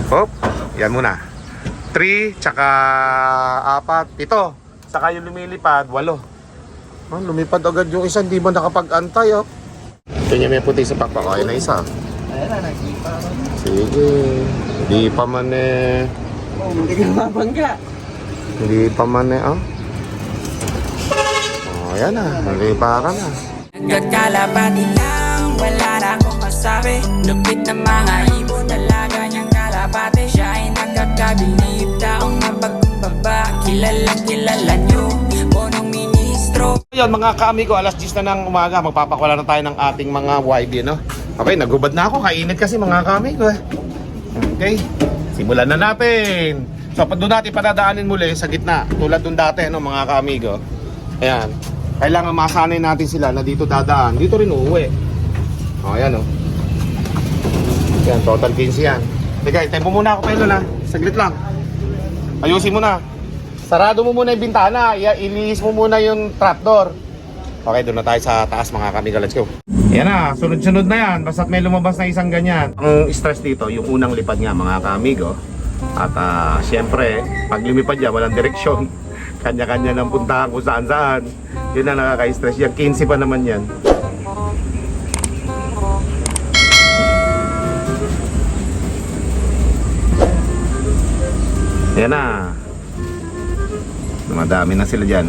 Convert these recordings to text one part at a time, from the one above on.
Hop, yan muna. 3, tsaka 4, 7. Saka yung lumilipad, 8. Oh, lumipad agad yung isa, hindi ba nakapag-antay, oh. Ito niya may puti sa pakpak, oh, ayun na isa. Ayan na, nagkipa. Sige, hindi pa man eh. Oh, hindi ka mabangga. Hindi pa man eh, oh. Oh, ayan na, nalipa ka na. Nagkakalapati lang, wala na akong masabi. Lupit na mga ibon, dalaga niyang kalapati. Siya ay nakakabilib, taong mapagkumbaba. Kilalang kilala niyo, punong ministro. Ayun mga kaamigo, alas 10 na ng umaga, magpapakwala na tayo ng ating mga YB, no? Okay, nagubad na ako, kainit kasi mga kaamigo eh. Okay, simulan na natin. So, pag doon natin padadaanin muli sa gitna, tulad doon dati, no, mga kaamigo. Ayan, kailangan masanay natin sila na dito dadaan, dito rin uuwi. O, ayan o. Ayan, total 15 yan. Teka, itay mo muna ako kayo na, saglit lang. Ayusin mo na. Sarado mo muna yung bintana, iliis mo muna yung trapdoor. Okay, doon na tayo sa taas mga kamiga, let's go. Ayan na, sunod-sunod na yan, basta't may lumabas na isang ganyan. Ang stress dito, yung unang lipad nga mga kamigo. At syempre, pag lumipad yan, walang direksyon. Kanya-kanya ng puntahan kung saan-saan. Yun na nakaka-stress yan, 15 pa naman yan. Ayan na. Madami na sila dyan.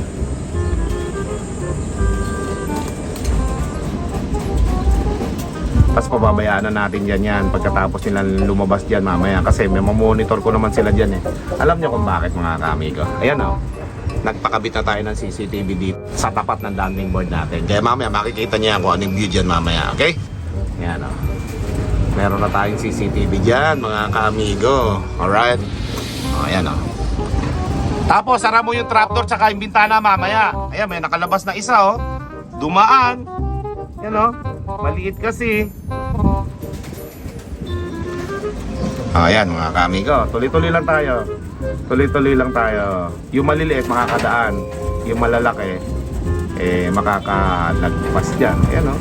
Tapos pababayaan na natin dyan yan pagkatapos nila lumabas dyan mamaya. Kasi may mamonitor ko naman sila dyan eh. Alam niyo kung bakit mga kamigo. Ayan o. Nagpakabit na tayo ng CCTV dito sa tapat ng landing board natin. Kaya mamaya makikita niya kung anong view dyan mamaya. Okay? Ayan o. Meron na tayong CCTV dyan mga kamigo. Alright? O, ayan o. Tapos sara mo yung trapdoor tsaka yung bintana mamaya. Ayan, may nakalabas na isa oh. Dumaan. Yan oh. Maliit kasi. Ayan mga kamigo. Tuloy-tuloy lang tayo. Tuloy-tuloy lang tayo. Yung maliliit makakadaan. Yung malalaki makakalagpas dyan. Ayan oh.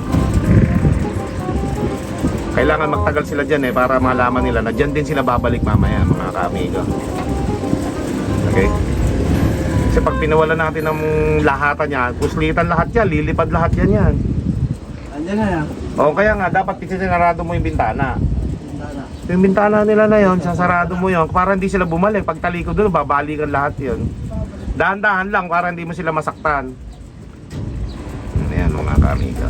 Kailangan magtagal sila dyan para malaman nila na dyan din sila babalik mamaya mga kamigo. Okay? Kasi pag pinawalan natin ng lahatan yan, kuslitan lahat yan, lilipad lahat yan. Andiyan na yan. O kaya nga, dapat sinarado mo yung bintana. Bintana. Yung bintana nila na yun, sasarado mo yun, para hindi sila bumalik. Pag talikod doon, babalikan lahat yun. Dahan-dahan lang, para hindi mo sila masaktan. Ayan mga kamiga.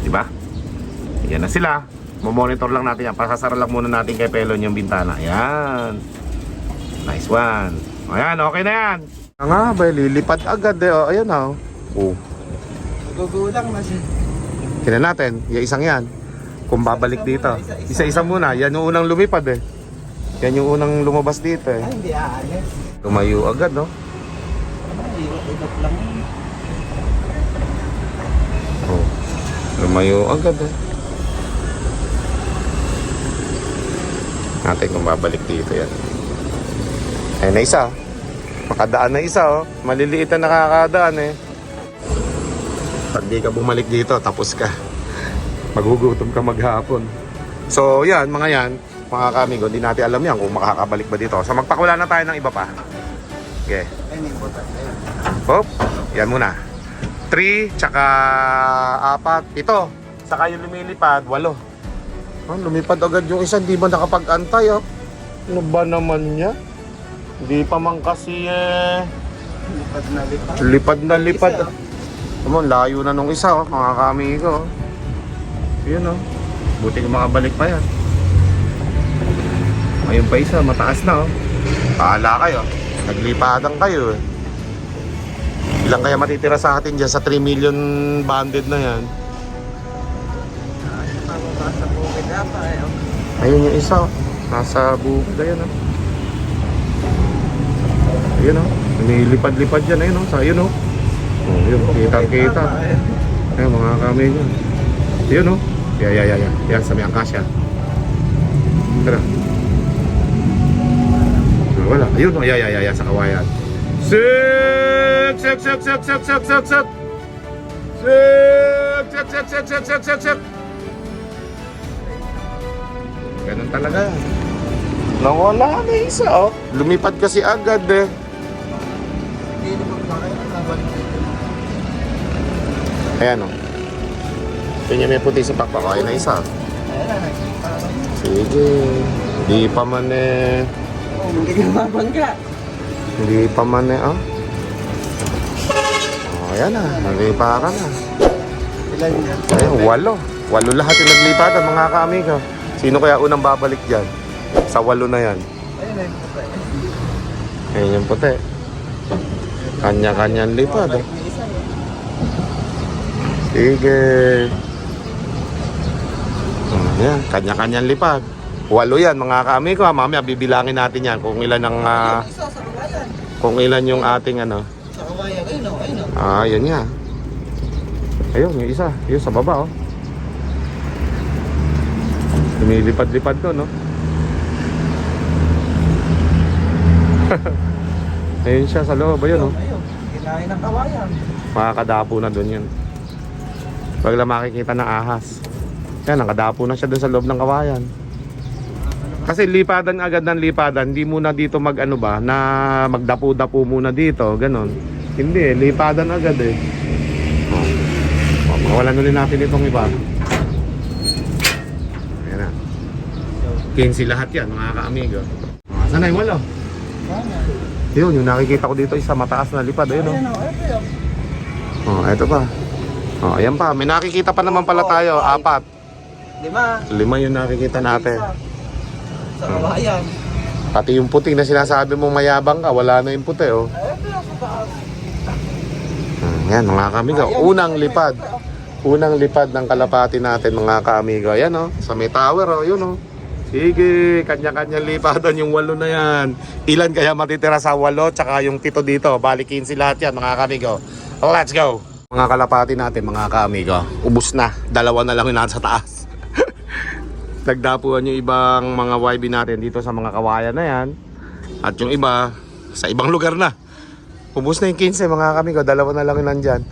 Diba? Ayan na sila. Mamonitor lang natin yan. Pasasara lang muna natin kay Pelon yung bintana. Ayan. Nice one. Ayan, okay na yan. Nga ba, lilipad agad eh. Oh, ayan na. Oh. Gugulang na siya. Tingnan natin, yung isang yan. Kung babalik dito. Isa-isa muna. Yan yung unang lumipad eh. Yan yung unang lumabas dito eh. Ay, hindi aalis. Tumayo agad no. Ay, ikot lang yun. Oh. Lumayo agad eh. Natin kung babalik dito yan. Ayun na isa. Makadaan na isa oh. Maliliit na nakakadaan eh. Pag di ka bumalik dito, tapos ka. Magugutom ka maghapon. So yan, mga yan, mga kamigo, hindi natin alam yan kung makakabalik ba dito. So magpakawala na tayo ng iba pa. Okay. Ay, may butas. Ayan. Hop, yan muna. 3, tsaka 4, 7. Saka yung lumilipad, 8. Oh, lumipad agad yung isa, hindi ba nakapag-antay oh. Ano ba naman niya? Hindi pa man kasi Lipad na lipad. lipad na lipad. Isa, Come on, layo na nung isa oh, mga kamigo. Yun oh. Buti kung makabalik pa yan. Ngayon pa isa, mataas na oh. Paala kayo. Naglipadang kayo eh. Ilang kaya matitira sa atin dyan sa 3 million banded na yan? Ay, pababa sa bukid na pa. Ayun yung isa oh. Nasa bukid, ayun oh. Ayun oh. Lumilipad-lipad dyan, ayun oh. Sa ayun oh. Oh, yun, kita-kita. Ayun mga kamigo. Ayun oh. Yeah. Yan sa may angkasya. Tara. Wala. Ayun oh. Yeah. Sa kawayan. Sik! Ganun Ganun talaga. Nawala na isa, oh. Lumipad kasi agad, eh. Hindi naman pa kayo nabalik dito. Ayan, oh. Yun yung may puti sa pakpak ko. Ayun na isa. Ayan na, nakikita ko. Sige. Hindi pa man, eh. Oh, hindi ka mabangga. Hindi pa man, eh, oh. Oh, ayan na. Nalipa ka na. Ilan yan? Ayun, 8. 8 lahat yung naglipadan, mga ka-amigo. Sino kaya unang babalik dyan? Sa 8 na yan. Ayun na yung puti. Ayun yung puti. Kanya-kanyang lipad, oh. Balik na isa eh. Sige. Yan, kanya-kanyang lipad. 8 yan, mga ka-amigo. Mamaya bibilangin natin yan kung ilan ang Yung isa sa kawayan. kung ilan yung ating ano. Sa kawayan. Ayun o, ayun o. Yun nga. Ayun, yung isa. Yung sa baba, oh. Lumilipad-lipad to, no? Ayun siya sa loob, ayun, oh. Ayun, kinain ng kawayan. Makakadapo na doon yun. Pag lang makikita ng ahas. Yan, nakadapo na siya doon sa loob ng kawayan. Kasi lipadan agad ng lipadan. Hindi muna dito mag-ano ba, na magdapo-dapo muna dito, ganon. Hindi, lipadan agad eh. Makawalan ulit natin itong iba. Ayan na. 15 lahat yan, mga ka-amigo. Sana yung 8. Yun, yung nakikita ko dito isa mataas na lipad. Ayun, Ayun o, ayun o. oh. Eto pa. Oh, ayan pa. May nakikita pa naman pala tayo. 4. 5. 5 yung nakikita natin. Sa kawayan. Pati yung puti na sinasabi mong mayabang ka, wala na yung puti, oh. Ayun o, sa taas. Yan, mga kamigo. Unang lipad. Unang lipad ng kalapati natin, mga kamigo. Ayan, oh. Sa may tower, oh. Yun, oh. Sige, kanya-kanya lipadan yung 8 na yan. Ilan kaya matitira sa 8, tsaka yung 7 dito. Balikin sila lahat yan, mga kamigo. Let's go! Mga kalapati natin, mga kamigo. Ubus na. 2 na lang yung nasa taas. Nagdapuan yung ibang mga YB natin dito sa mga kawayan na yan. At yung iba, sa ibang lugar na. Ubus na yung 15, mga kamigo. 2 na lang yung nandyan.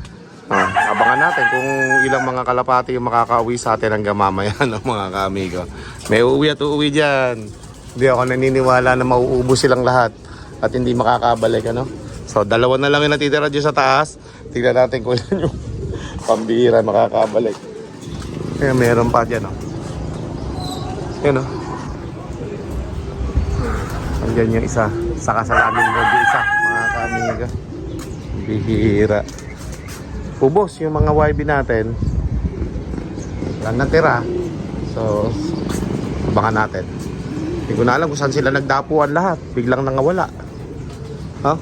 Abangan natin kung ilang mga kalapati yung makakauwi sa atin hanggang mamaya, no, mga kamigo. May uuwi at uuwi dyan. Hindi ako naniniwala na mauubos silang lahat at hindi makakabalik, ano. So 2 na lang yung natitira dyan sa taas. Tignan natin kung ilan yung pambihira makakabalik. Kaya meron pa dyan, oh. Yan, oh. Andyan yung isa. Saka sa laming road yung isa, mga kamigo. Bihira. Ubos yung mga YB natin. Lang natira. So, abangan natin. Hindi ko na alam kung saan sila nagdapuan lahat. Biglang nangawala. Huh?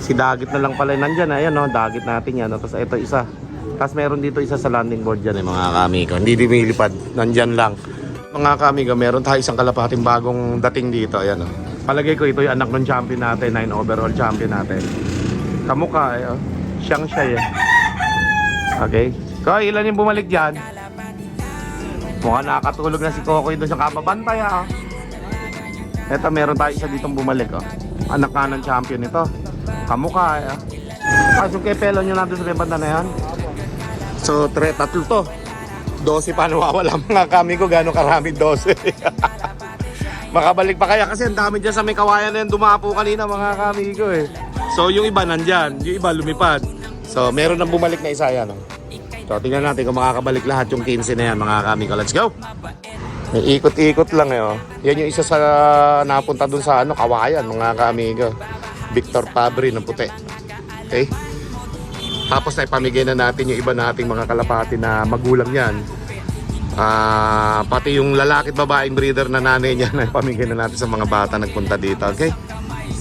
Si Dagit na lang pala nandyan. Ayan, no? Dagit natin yan. Tapos ito isa. Tapos meron dito isa sa landing board dyan, mga kamigo. Hindi dumilipad. Nandyan lang. Mga kamigo, meron tayo isang kalapating bagong dating dito. Ayan, no? Palagay ko ito yung anak ng champion natin. 9 overall champion natin. Kamukha, eh. Oh. Siyang siya, eh. Okay. So, ilan yung bumalik dyan? Mukhang nakakatulog na si Kokoy doon sa kababantay, ah. Eto, meron tayo isa ditong bumalik, oh. Anak nga ng champion ito. Kamukha, eh. Yung kay Pelon nyo nandun sa may banda na yan. So, 3 to. 12 pa nawawala, mga kami ko. Gano'ng karami 12. Makabalik pa kaya kasi ang dami dyan sa may kawayan na yan. Dumapo kanina, mga kami ko, eh. So, yung iba nandyan. Yung iba lumipad. So, meron nang bumalik na isa yan, oh. So, tingnan natin kung makakabalik lahat yung 15 na yan, mga kami ko. Let's go! May ikot-ikot lang, eh, oh. Yan yung isa sa napunta dun sa kawayan, mga kami ko. Victor Fabri ng puti. Okay? Tapos na ipamigay na natin yung iba nating mga kalapati na magulang yan. Pati yung lalaki at babaeng breeder na nanay niya na ipamigay na natin sa mga bata nagpunta dito. Okay?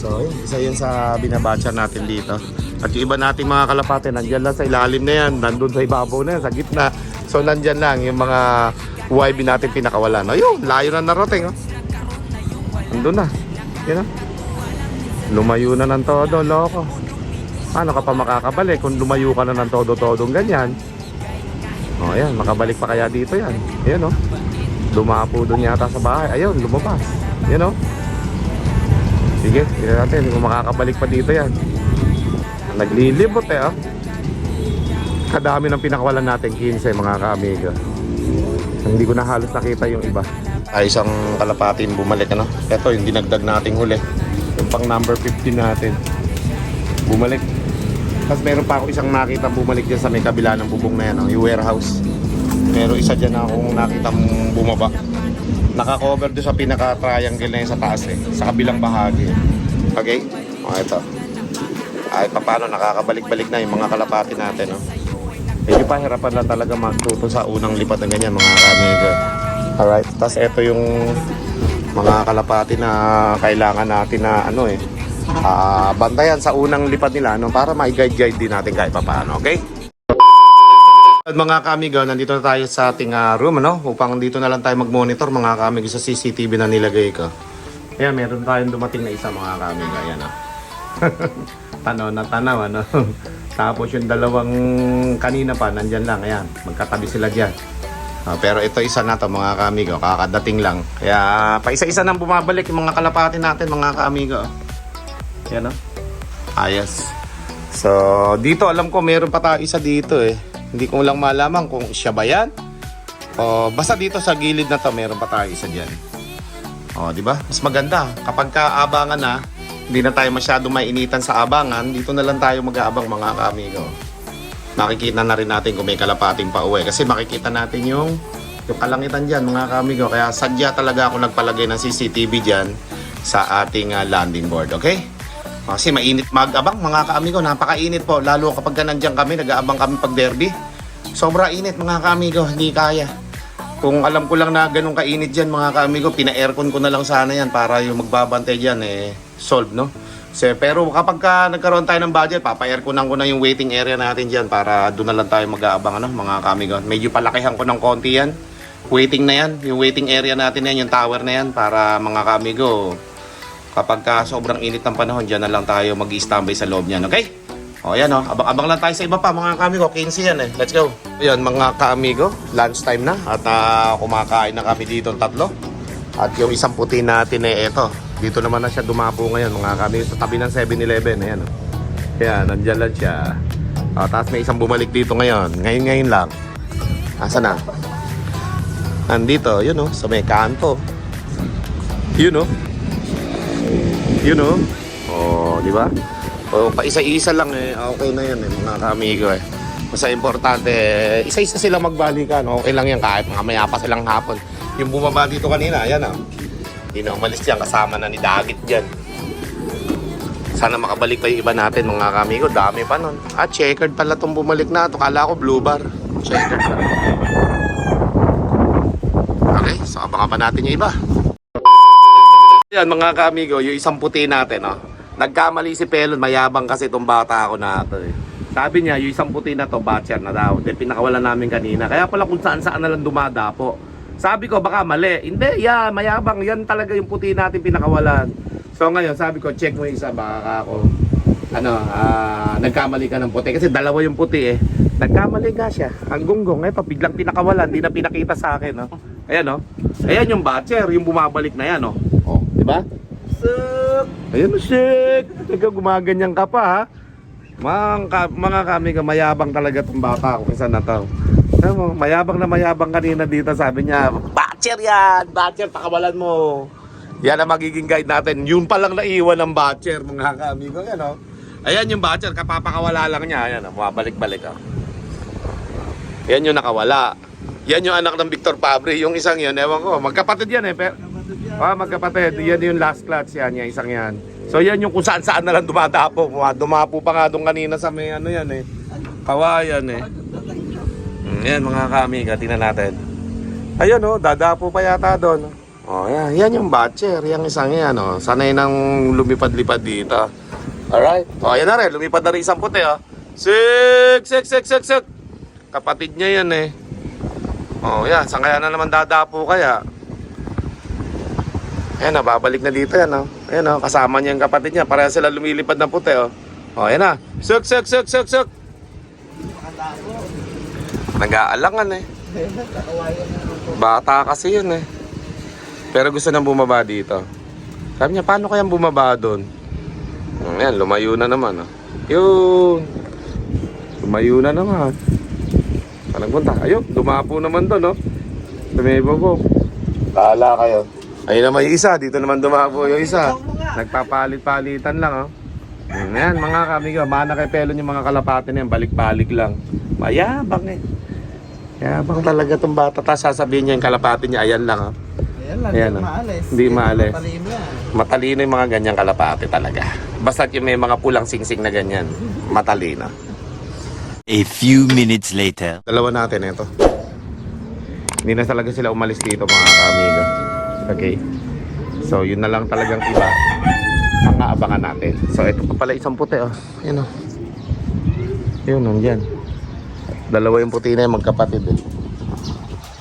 So, isa yun sa binabatcha natin dito. At yung iba nating mga kalapate, nandyan lang sa ilalim na yan, nandun sa ibabaw na yan, sa gitna. So, nandyan lang yung mga YB natin pinakawalan. Ayun, layo na narating, oh. Nandun na. Yan, oh. Lumayo na ng todo, loko. Paano ka pa makakabalik kung lumayo ka na ng todo-todong ganyan? O, ayan, makabalik pa kaya dito yan. Ayan, oh. Dumapo doon yata sa bahay. Ayun, lumabas. Ayan, oh. Sige, tignan natin kung makakabalik pa dito yan. Naglilibot, eh, oh. Kadami ng pinakawalan natin 15, mga ka-amigo. Hindi ko na halos nakita yung iba. ay isang kalapatin bumalik ano. Ito yung dinagdag nating huli. Yung pang number 15 natin. Bumalik. Tapos meron pa ako isang nakita bumalik dyan sa may kabila ng bubong na yan, yung warehouse. Meron isa dyan na akong nakita bumaba. Naka-cover doon sa pinaka-triangle na yun sa taas sa kabilang bahagi. Okay? O ito. Ay paano nakakabalik-balik na yung mga kalapati natin, no? Medyo pahirapan lang talaga magtuto sa unang lipat ng ganyan, mga kamigo. Alright, tapos ito yung mga kalapati na kailangan natin na bantayan sa unang lipat nila, no? Para ma-guide din natin kahit paano, okay? Mga kamigo, nandito na tayo sa ating room, no? Upang dito na lang tayo mag-monitor, mga kamigo, sa CCTV na nilagay ko. Ayan, meron tayong dumating na isa, mga kamigo. Ayan, no? Tanaw na tanaw, ano? Tapos yung dalawang kanina pa, nandyan lang. Ayan, magkatabi sila dyan. Pero ito isa na to, mga kamigo. Kakadating lang. Kaya pa isa-isa nang bumabalik yung mga kalapati natin, mga kamigo. Ayan, no? Ayos. So, dito alam ko meron pa tayo isa dito Hindi ko lang malaman kung siya ba yan. O, basta dito sa gilid na to, meron pa tayo isa dyan. O, di ba? Mas maganda. Kapag kaabangan na, hindi na tayo masyadong mainitan sa abangan, dito na lang tayo mag-aabang, mga kamigo. Makikita na rin natin kung may kalapating pa uwi. Kasi makikita natin yung kalangitan dyan, mga kamigo. Kaya sadya talaga ako nagpalagay ng CCTV dyan sa ating landing board, okay? Kasi mainit mag-abang, mga kamigo. Napakainit po, lalo kapag nandiyan kami, nag-aabang kami pag derby. Sobra init, mga kamigo, hindi kaya. Kung alam ko lang na ganun kainit dyan, mga kamigo, pina-aircon ko na lang sana yan para yung magbabantay dyan, solve, no? So, pero kapag nagkaroon tayo ng budget, papa-airconan ko na yung waiting area natin dyan para doon na lang tayo mag-aabang, ano, mga kamigo. Medyo palakihan ko ng konti yan. Waiting na yan, yung waiting area natin yan, yung tower na yan, para mga kamigo, kapag sobrang init ng panahon, dyan na lang tayo mag-i-standby sa loob niyan, okay? O yan, abang-abang lang tayo sa iba pa, mga kamigo. 15 yan let's go. Ayan, mga kamigo, lunch time na at kumakain na kami dito tatlo. At yung isang puti natin eto, dito naman na siya dumapo ngayon, mga kamigo, sa tabi ng 7-Eleven. Ayan, Ayan, nandyan lang siya. Tapos may isang bumalik dito ngayon, ngayon lang. Asa na? Nandito, yun sa may kanto. Yun di ba? O, pa isa-isa lang okay na yan mga kamigo Basta importante, isa-isa silang magbalikan. Okay lang yan kahit mamaya pa silang hapon. Yung bumaba dito kanina, ayan hindi na umalis yan, kasama na ni Dagit dyan. Sana makabalik pa yung iba natin, mga kamigo. Dami pa nun. Checkered pala itong bumalik na ito. Kala ko blue bar. Checkered pala. Okay, so abangan pa natin yung iba. Yan, mga kamigo, yung isang puti natin nagkamali si Pelon, mayabang kasi itong bata ako na ito Sabi niya, yung isang puti na to, batcher na daw. Pinakawalan namin kanina. Kaya pala kung saan-saan na lang dumadapo. Sabi ko, baka mali. Hindi, mayabang. Yan talaga yung puti natin pinakawalan. So ngayon, sabi ko, check mo yung isa, baka ako nagkamali ka ng puti. Kasi dalawa yung puti Nagkamali nga siya. Ang gunggong, biglang pinakawalan. Hindi na pinakita sa akin. Ayan, Ayan yung batcher, yung bumabalik na yan, di ba? Ayan, shit. Teka, gumaganyan ka pa, mga kamigo, mayabang talaga itong bata ko. Isa na to. Mayabang kanina dito. Sabi niya, batcher yan! Batcher, pakawalan mo. Yan ang magiging guide natin. Yun palang naiwan ng batcher, mga kamigo. Ayan yung batcher, kapapakawala lang niya. Ayan, bumabalik-balik. Yan yung nakawala. Yan yung anak ng Victor Fabre. Yung isang yun, ewan ko, magkapatid yan magkapatid. Yan yung last clutch yan, yung isang yan. So yan yung kung saan-saan na lang dumadapo. Dumapo pa nga doon kanina sa may kawayan Yan, mga kamigo, tingnan natin. Ayun dadapo pa yata doon. Yan yung batcher, yung isang yan sanay nang lumipad-lipad dito. Alright. Yan na rin, lumipad na rin isang puti Sik. Kapatid niya yan yan, saan kaya na naman dadapo kaya? Ayan babalik na dito yan Ayan kasama niya yung kapatid niya. Pareha sila lumilipad na puti Ayan na. Suk. Nag-aalangan Bata kasi yun Pero gusto nang bumaba dito. Sabi niya, paano kayang bumaba doon? Ayan, lumayo na naman Yun. Lumayo na naman. Saan nagpunta? Ayun, dumapo naman doon Sa may bubong. Bahala kayo. Ayun naman yung isa, dito naman dumabo yung isa. Nagpapalit-palitan lang, oh. Ayan, mga kamigo, mana kay Pelon yung mga kalapati na yan, balik-balik lang. Mayabang eh. Yabang talaga itong bata. Tapos sasabihin niya yung kalapati niya, ayan lang, oh. Ayan lang, Ayan, hindi oh. maalis. Hindi maalis. Matalino yan. Matalino yung mga ganyang kalapati talaga. Basta't yung may mga pulang singsing na ganyan, matalino. A few minutes later. Dalawa natin ito. Hindi na talaga sila umalis dito mga kamigo. Okay. So yun na lang talagang iba ang aabangan natin. So ito pa pala isang puti, oh. Yun, oh. Yun, nandyan. Dalawa yung puti na yung magkapatid, eh.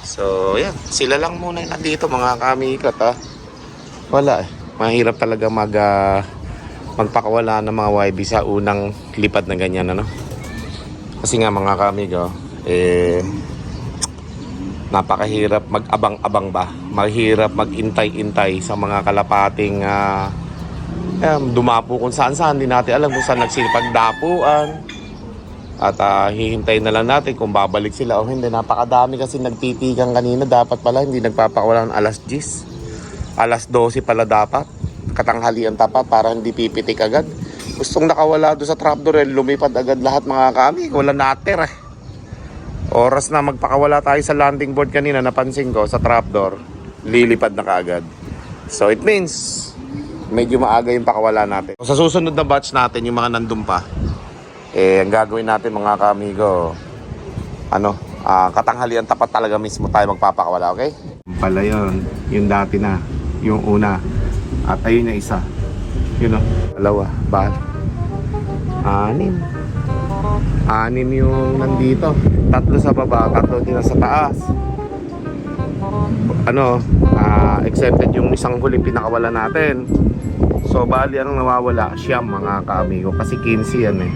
So yan, sila lang muna yung nandito mga kamigo, ha. Wala eh. Mahirap talaga magpakawala ng mga YB sa unang lipad na ganyan, ano. Kasi nga mga kamigo, napakahirap mag-abang-abang ba? Mahirap mag-intay-intay sa mga kalapating dumapo kung saan-saan. Hindi natin alam kung saan nagsipagdapuan. At hihintayin na lang natin kung babalik sila o hindi. Napakadami kasi nagtitigang kanina. Dapat pala hindi nagpapakawala ng alas 10. Alas 12 pala dapat. Katanghalian tapat para hindi pipitik agad. Gustong nakawala doon sa trapdoor, lumipad agad lahat mga kami. Wala natir eh. Oras na magpakawala tayo sa landing board kanina, napansin ko sa trapdoor, lilipad na kaagad. So it means medyo maaga yung pakawala natin. Sa susunod na batch natin, yung mga nandun pa, ang gagawin natin mga kamigo, katanghalian tapat talaga mismo tayo magpapakawala, okay? Pala yun, yung dati na, yung una, at ayun yung isa. Yun o, dalawa, bahal. 6 yung nandito. 3 sa baba, 3 din sa taas. Accepted yung isang huling pinakawala natin. So bali ang nawawala, siyam mga kaamigo. Kasi 15 yan eh.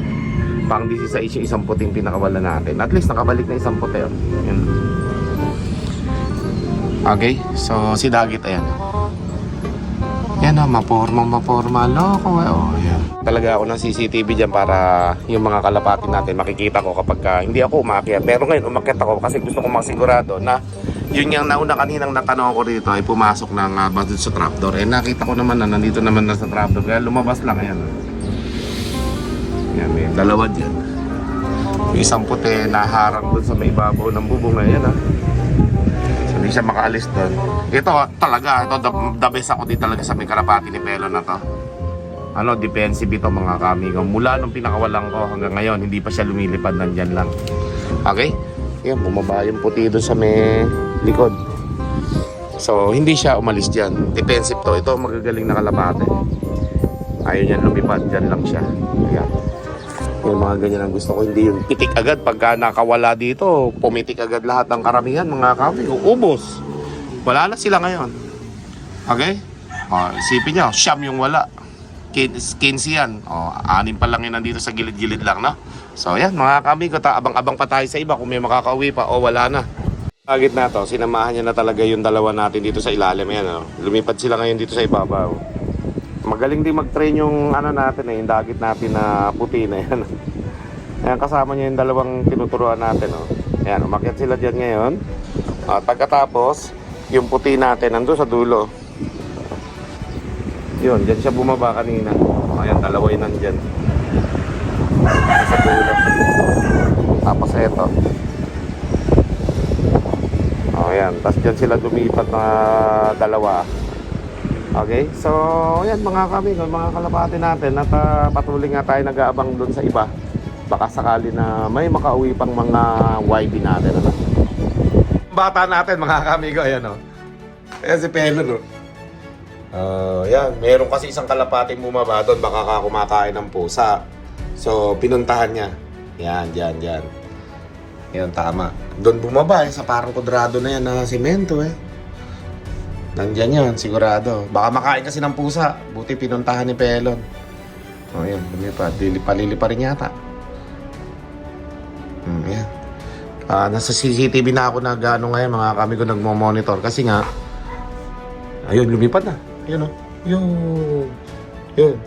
Pang 16 yung isang puting pinakawala natin. At least nakabalik na isang puti. Yan. Okay, so si Dagit ayan. Yan o, maporma loko. Yan. Talaga ako ng CCTV dyan para yung mga kalapatin natin makikita ko kapag hindi ako umakyat. Pero ngayon umakyat ako kasi gusto ko masigurado na yun yung nauna kaninang natanong ko rito ay pumasok ng badut sa trapdoor. Nakita ko naman na nandito naman na sa trapdoor kaya lumabas lang. Ayan. Yan, may dalawa dyan. Yung isang puti naharang dun sa may ibabaw ng bubong. Ayan hindi siya makaalis doon. Ito talaga, the best ako din talaga sa may kalapati ni Pelon na to. Defensive ito mga kamigo. Mula nung pinakawalan ko hanggang ngayon, hindi pa siya lumilipad, nandyan lang. Okay? Yan, bumaba yung puti doon sa may likod. So, hindi siya umalis dyan. Defensive to. Ito magagaling na kalapati. Ayaw niyan lumipad, dyan lang siya. Ayan. Yung mga ganyan ang gusto ko, hindi yung pitik agad pagka nakawala dito, pumitik agad lahat ng karamihan mga kami, uubos. Wala na sila ngayon. Okay? Isipin nyo, siyam yung wala. 15 yan. 6 pa lang yun nandito sa gilid-gilid lang, no? So yan mga kami, abang-abang pa tayo sa iba kung may makakauwi pa o wala na. Target na to, sinamahan niya na talaga yung dalawa natin dito sa ilalim. Yan, lumipad sila ngayon dito sa ibabaw. Magaling din mag-train yung natin yung dagit natin na puti na yan. Ayan, kasama niya yung dalawang tinuturuan natin. Ayan, umakyat sila dyan ngayon. Pagkatapos, yung puti natin nandun sa dulo. Yun, dyan siya bumaba kanina. Ayan, dalawa yun nandyan. Sa dulo. Tapos eto. Ayan, tapos dyan sila lumipat na dalawa. Okay, so yan mga kami, mga kalapati natin at patuloy nga tayo nag-aabang doon sa iba. Baka sakali na may makauwi pang mga YB natin. Bata natin mga kamigo, ayan o. Ayan si Pelon o. Yan, meron kasi isang kalapati bumaba doon, baka kumakain ng pusa. So pinuntahan niya. Yan, dyan. Yan, tama. Doon bumaba sa parang kudrado na yan na semento eh. Nandyan yun, sigurado. Baka makain kasi ng pusa. Buti pinuntahan ni Pelon. Yan, lumipad. Palilipa rin yata. Yan. Nasa CCTV na ako ngayon, mga kami ko nagmo-monitor. Kasi nga, ayun, lumipad na. Yun Yun.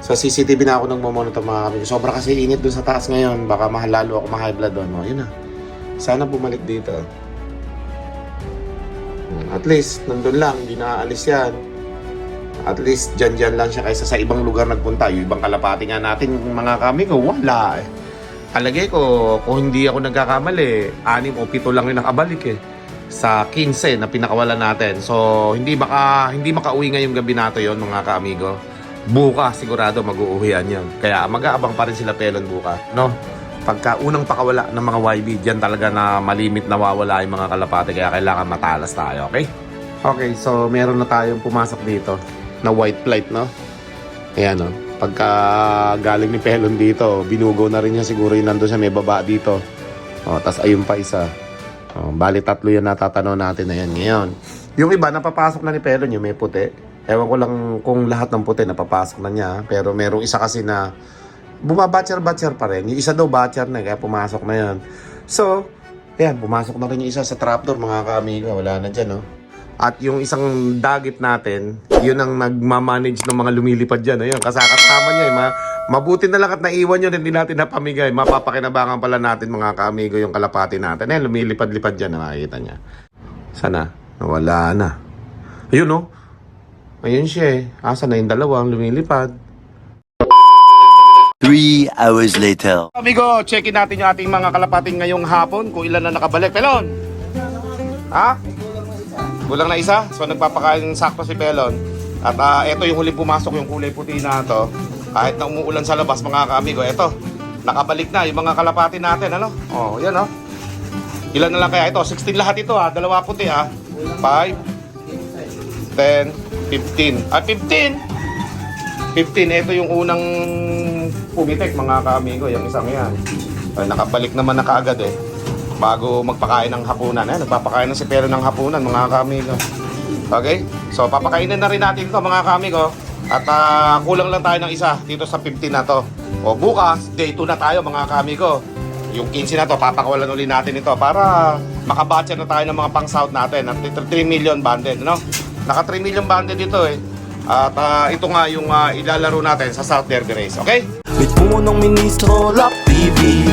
Sa CCTV na ako nagmo-monitor mga kami. Sobra kasi init doon sa taas ngayon. Baka lalo ako ma-high blood doon. Yun na. Sana bumalik dito. At least, nandun lang, hindi naaalis yan. At least, dyan lang siya kaysa sa ibang lugar nagpunta. Yung ibang kalapati nga natin, mga kamigo, wala eh. Alagay ko, kung hindi ako nagkakamali, 6 o 7 lang yung nakabalik eh. Sa 15 na pinakawalan natin. So, hindi makauwi ngayong gabi nato yon mga kaamigo. Bukas, sigurado mag-uuwian yun. Kaya mag-aabang pa rin sila Pelon bukas, no? Pagka unang pakawala ng mga YB, dyan talaga na malimit nawawala yung mga kalapate. Kaya kailangan matalas tayo, okay? Okay, so meron na tayong pumasok dito na white flight, no? Ayan, no? Pagka galing ni Pelon dito, binugaw na rin niya siguro yung nandun siya may baba dito. Tas ayun pa isa. Bali 3 yan natatanaw natin na yan ngayon. Yung iba, napapasok na ni Pelon yung may puti. Ewan ko lang kung lahat ng puti napapasok na niya. Pero merong isa kasi na bumabatcher-batcher pa rin. Yung isa daw batcher na, kaya pumasok na yan. So, ayan, pumasok na rin yung isa sa trapdoor, mga kaamiga. Wala na dyan, no? At yung isang dagit natin, yun ang nagmamanage ng mga lumilipad dyan. Ayun, kasama niya eh. Mabuti na lang at naiwan yun, hindi natin napamigay. Mapapakinabangan pala natin mga kaamigo yung kalapati natin. Ayun, lumilipad-lipad dyan, nakikita niya. Sana? Nawala na. Ayun, no? Ayun siya eh. Asa na yung dalawang lumilipad. 3 hours later. Amigo, checkin natin yung ating mga kalapating ngayong hapon kung ilan na nakabalik. Pelon! Ha? Kulang na isa? So nagpapakain sakto si Pelon. At eto yung huling pumasok, yung kulay puti na to. Kahit na umuulan sa labas mga kaamigo, eto. Nakabalik na yung mga kalapati natin, ano? Oh, yan oh. Ilan na lang kaya ito? 16 lahat ito ha. 2 puti ha. 5, 10, 15. 15! Ito yung unang pumitik mga kaamigo, yung isang yan. Nakabalik naman na kaagad eh. Bago magpakain ng hapunan. Nagpapakain na si Pelon ng hapunan mga kaamigo. Okay? So papakainin na rin natin ito mga kaamigo. At kulang lang tayo ng isa dito sa 15 na to. O bukas, day 2 na tayo mga kaamigo. Yung 15 na to, papakawalan ulit natin ito para makabatcha na tayo ng mga pang-south natin. At 3 million banded, no? Naka 3 million banded dito eh. At ito nga yung ilalaro natin sa South Derby Race, okay? May punong ministro, Lap TV.